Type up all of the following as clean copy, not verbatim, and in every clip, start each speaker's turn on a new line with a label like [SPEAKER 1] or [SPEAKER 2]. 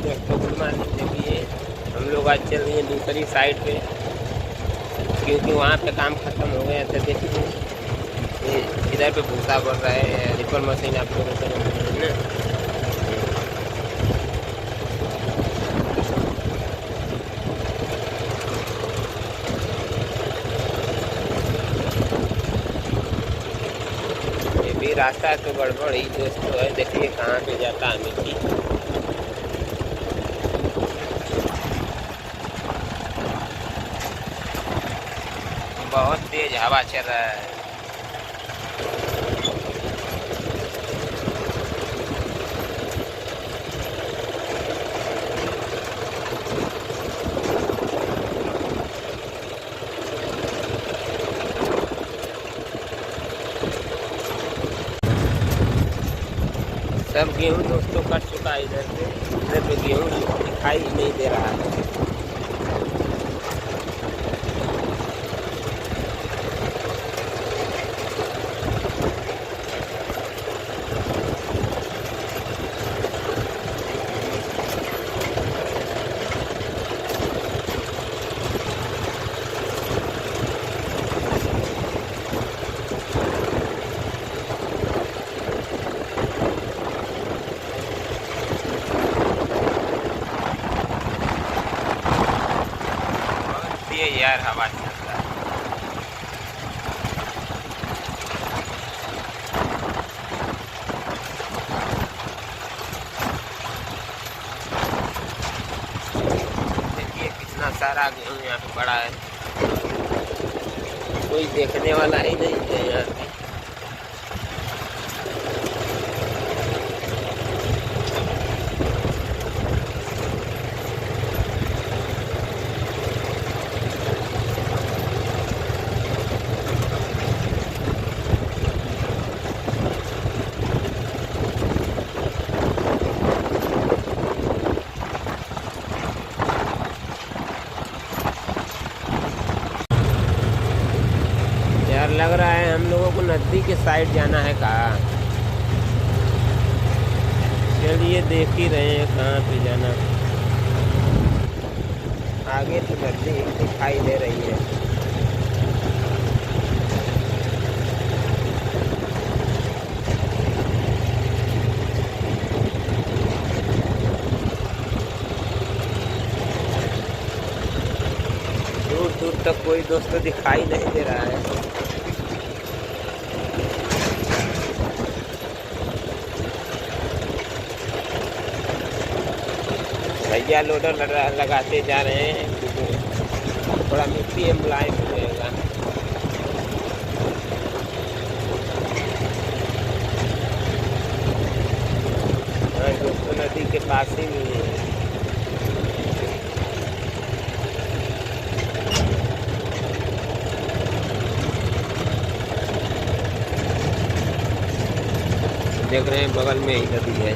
[SPEAKER 1] दोस्तों good morning. देखिए हम लोग आज चल रहे हैं दूसरी साइड पे, क्योंकि वहाँ पे काम ख़त्म हो गया था। देखिए इधर पे भूसा बढ़ रहा है, रिपर मशीन आप लोगों को है ना। ये भी रास्ता तो गड़बड़ ही दोस्तों है। देखिए कहाँ पे जाता है मिट्टी। बहुत तेज हवा चल रहा है। सब गेहूँ दोस्तों कट चुका है। इधर पे गेहूँ दिखाई नहीं दे रहा है। ये यार हवा चल रहा है। देखिए कितना सारा गेहूँ यहाँ पे पड़ा है, कोई देखने वाला ही नहीं है यहाँ पे। यार लग रहा है हम लोगों को नदी के साइड जाना है। कहाँ चलिए देख ही रहे हैं कहाँ पे जाना। आगे तो नदी दिखाई दे रही है। दूर दूर तक कोई दोस्तों दिखाई नहीं दे रहा है। भैया लोडर लगाते जा रहे हैं, थोड़ा मिट्टी मुलायम हो जाएगा। हाँ दोस्तों नदी के पास ही में है। देख रहे हैं बगल में ही नदी है।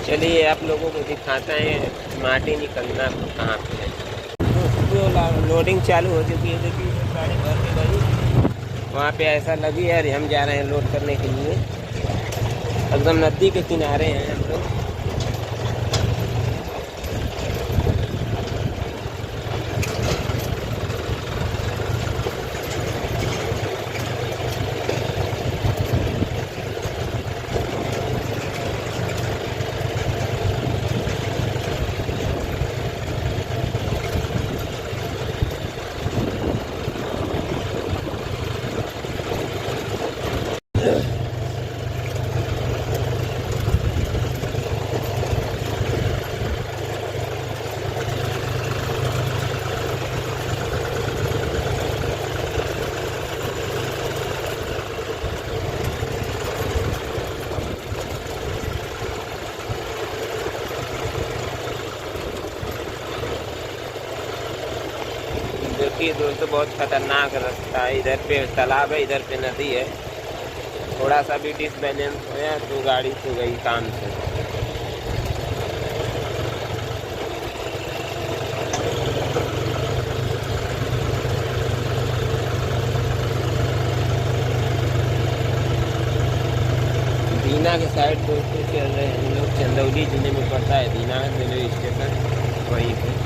[SPEAKER 1] चलिए आप लोगों को दिखाता है माटी निकलना कहाँ पे है। तो लोडिंग चालू हो चुकी है। देखिए गाड़ी भर के गई, वहाँ पे ऐसा लगी है। हम जा रहे हैं लोड करने के लिए। एकदम नदी के किनारे हैं हम लोग। देखिए दोस्तों, बहुत खतरनाक रास्ता है। इधर पे तालाब है, इधर पे नदी है। थोड़ा सा भी डिसबैलेंस होया तो गाड़ी तो गई काम से। दीना के साइड दोस्तों चल रहे हैं हम लोग। चंदौली जिले में पड़ता है दीना रेलवे स्टेशन, वहीं पे।